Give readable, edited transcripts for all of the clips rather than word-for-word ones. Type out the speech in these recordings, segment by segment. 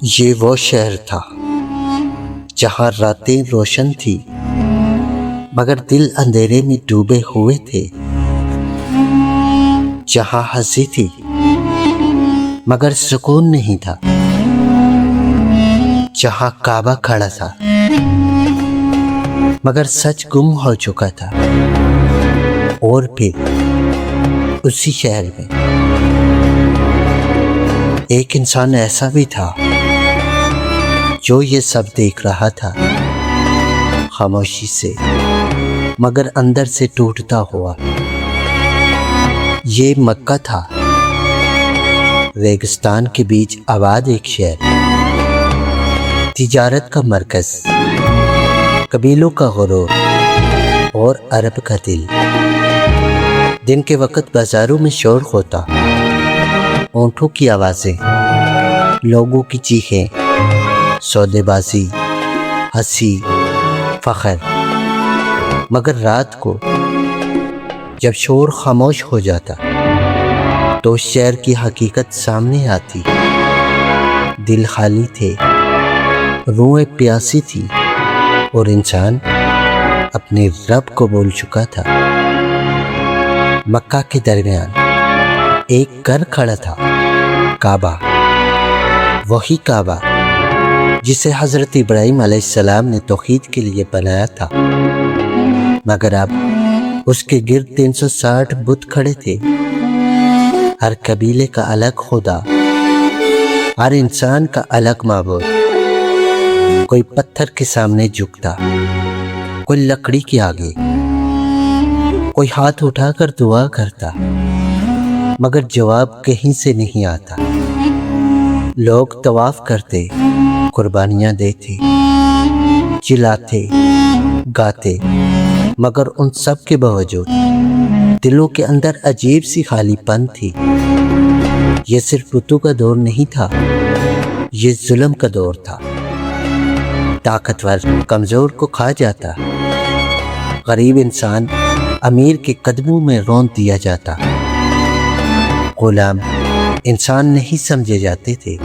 یہ وہ شہر تھا جہاں راتیں روشن تھی مگر دل اندھیرے میں ڈوبے ہوئے تھے، جہاں ہنسی تھی مگر سکون نہیں تھا، جہاں کعبہ کھڑا تھا مگر سچ گم ہو چکا تھا۔ اور پھر اسی شہر میں ایک انسان ایسا بھی تھا جو یہ سب دیکھ رہا تھا، خاموشی سے مگر اندر سے ٹوٹتا ہوا۔ یہ مکہ تھا، ریگستان کے بیچ آباد ایک شہر، تجارت کا مرکز، قبیلوں کا غرور اور عرب کا دل۔ دن کے وقت بازاروں میں شور ہوتا، اونٹوں کی آوازیں، لوگوں کی چیخیں، سودے بازی، ہنسی، فخر۔ مگر رات کو جب شور خاموش ہو جاتا تو شہر کی حقیقت سامنے آتی۔ دل خالی تھے، روحیں پیاسی تھی اور انسان اپنے رب کو بھول چکا تھا۔ مکہ کے درمیان ایک گھر کھڑا تھا، کعبہ، وہی کعبہ جسے حضرت ابراہیم علیہ السلام نے توحید کے لیے بنایا تھا، مگر اب اس کے گرد 360 بت کھڑے تھے، ہر قبیلے کا الگ خدا، ہر انسان کا الگ معبود۔ کوئی پتھر کے سامنے جھکتا، کوئی لکڑی کے آگے، کوئی ہاتھ اٹھا کر دعا کرتا، مگر جواب کہیں سے نہیں آتا۔ لوگ طواف کرتے، قربانیاں دیتے، چلاتے، گاتے، مگر ان سب کے باوجود دلوں کے اندر عجیب سی خالی پن تھی۔ یہ صرف بتوں کا دور نہیں تھا، یہ ظلم کا دور تھا۔ طاقتور کمزور کو کھا جاتا، غریب انسان امیر کے قدموں میں رون دیا جاتا، غلام انسان نہیں سمجھے جاتے تھے،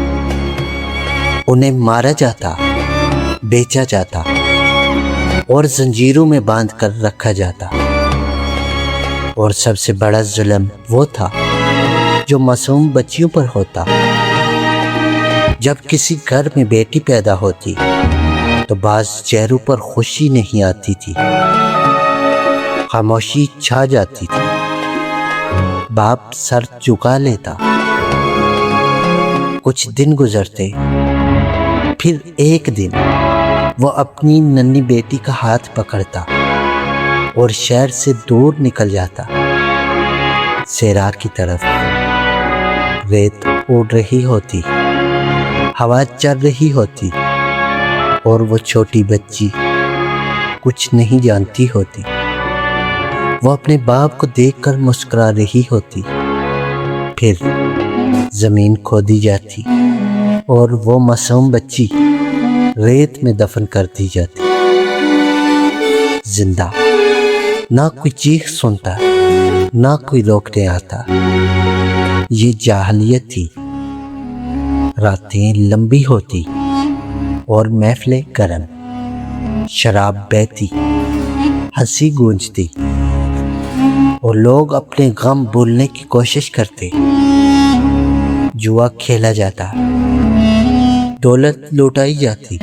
انہیں مارا جاتا، بیچا جاتا اور زنجیروں میں باندھ کر رکھا جاتا۔ اور سب سے بڑا ظلم وہ تھا جو معصوم بچیوں پر ہوتا۔ جب کسی گھر میں بیٹی پیدا ہوتی تو بعض چہروں پر خوشی نہیں آتی تھی، خاموشی چھا جاتی تھی، باپ سر جھکا لیتا۔ کچھ دن گزرتے، پھر ایک دن وہ اپنی ننھی بیٹی کا ہاتھ پکڑتا اور شہر سے دور نکل جاتا، صحرا کی طرف۔ ریت اڑ رہی ہوتی، ہوا چل رہی ہوتی اور وہ چھوٹی بچی کچھ نہیں جانتی ہوتی۔ وہ اپنے باپ کو دیکھ کر مسکرا رہی ہوتی، پھر زمین کھودی جاتی اور وہ معصوم بچی ریت میں دفن کر دی جاتی، زندہ۔ نہ کوئی چیخ سنتا، نہ کوئی روکنے آتا۔ یہ جاہلیت تھی۔ راتیں لمبی ہوتی اور محفلیں گرم، شراب بہتی، ہنسی گونجتی اور لوگ اپنے غم بھولنے کی کوشش کرتے۔ جوا کھیلا جاتا، دولت لوٹائی جاتی،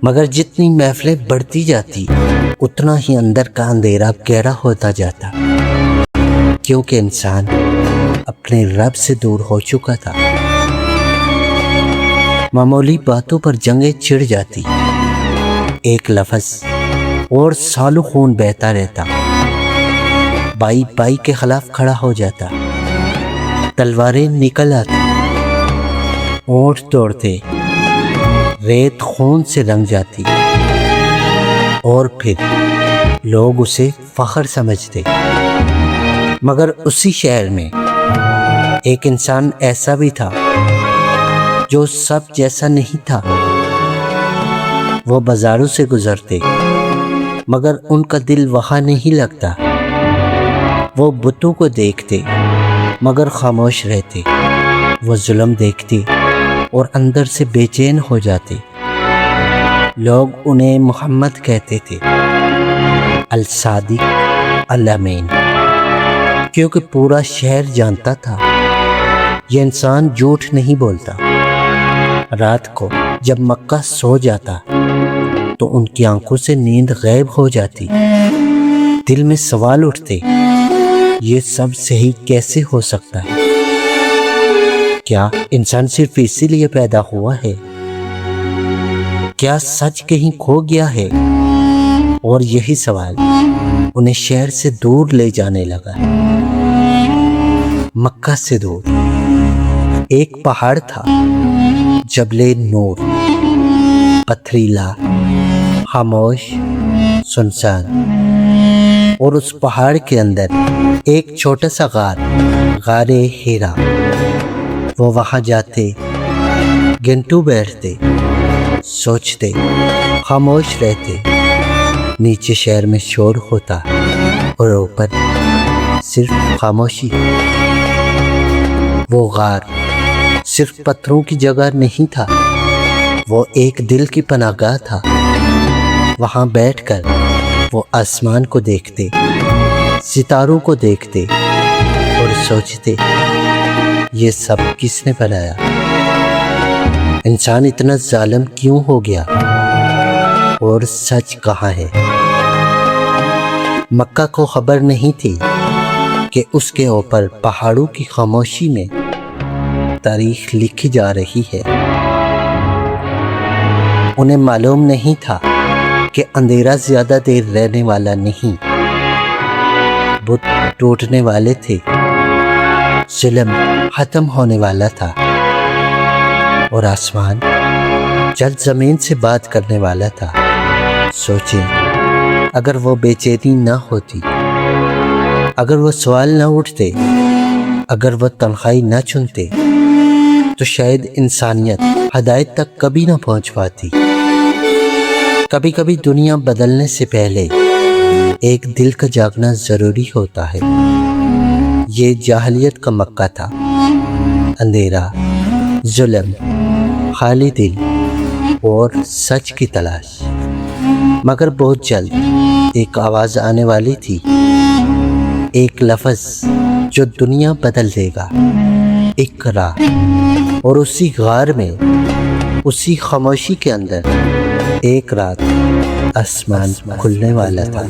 مگر جتنی محفلیں بڑھتی جاتی اتنا ہی اندر کا اندھیرا گہرا ہوتا جاتا، کیونکہ انسان اپنے رب سے دور ہو چکا تھا۔ معمولی باتوں پر جنگیں چھڑ جاتی، ایک لفظ اور سالوں خون بہتا رہتا، بھائی بھائی کے خلاف کھڑا ہو جاتا، تلواریں نکل آتی، اونٹ توڑتے، ریت خون سے رنگ جاتی اور پھر لوگ اسے فخر سمجھتے۔ مگر اسی شہر میں ایک انسان ایسا بھی تھا جو سب جیسا نہیں تھا۔ وہ بازاروں سے گزرتے مگر ان کا دل وہاں نہیں لگتا۔ وہ بتوں کو دیکھتے مگر خاموش رہتے، وہ ظلم دیکھتے اور اندر سے بے چین ہو جاتے۔ لوگ انہیں محمد کہتے تھے، الصادق الامین، کیونکہ پورا شہر جانتا تھا یہ انسان جھوٹ نہیں بولتا۔ رات کو جب مکہ سو جاتا تو ان کی آنکھوں سے نیند غائب ہو جاتی۔ دل میں سوال اٹھتے، یہ سب صحیح کیسے ہو سکتا ہے؟ کیا انسان صرف اسی لیے پیدا ہوا ہے؟ کیا سچ کہیں کھو گیا ہے؟ اور یہی سوال انہیں شہر سے دور لے جانے لگا۔ مکہ سے دور ایک پہاڑ تھا، جبل نور، پتھریلا، خاموش، سنسان، اور اس پہاڑ کے اندر ایک چھوٹا سا غار ہیرا۔ وہ وہاں جاتے، گھنٹوں بیٹھتے، سوچتے، خاموش رہتے۔ نیچے شہر میں شور ہوتا اور اوپر صرف خاموشی۔ وہ غار صرف پتھروں کی جگہ نہیں تھا، وہ ایک دل کی پناہ گاہ تھا۔ وہاں بیٹھ کر وہ آسمان کو دیکھتے، ستاروں کو دیکھتے اور سوچتے، یہ سب کس نے بنایا؟ انسان اتنا ظالم کیوں ہو گیا؟ اور سچ کہاں ہے؟ مکہ کو خبر نہیں تھی کہ اس کے اوپر پہاڑوں کی خاموشی میں تاریخ لکھی جا رہی ہے۔ انہیں معلوم نہیں تھا کہ اندھیرا زیادہ دیر رہنے والا نہیں، بت ٹوٹنے والے تھے، ظلم ختم ہونے والا تھا، اور آسمان جلد زمین سے بات کرنے والا تھا۔ سوچیں، اگر وہ بے چینی نہ ہوتی، اگر وہ سوال نہ اٹھتے، اگر وہ تنہائی نہ چنتے، تو شاید انسانیت ہدایت تک کبھی نہ پہنچ پاتی۔ کبھی کبھی دنیا بدلنے سے پہلے ایک دل کا جاگنا ضروری ہوتا ہے۔ یہ جاہلیت کا مکہ تھا، اندھیرا، ظلم، خالی دل اور سچ کی تلاش۔ مگر بہت جلد ایک آواز آنے والی تھی، ایک لفظ جو دنیا بدل دے گا، اقرا۔ اور اسی غار میں، اسی خاموشی کے اندر ایک رات آسمان کھلنے والا تھا۔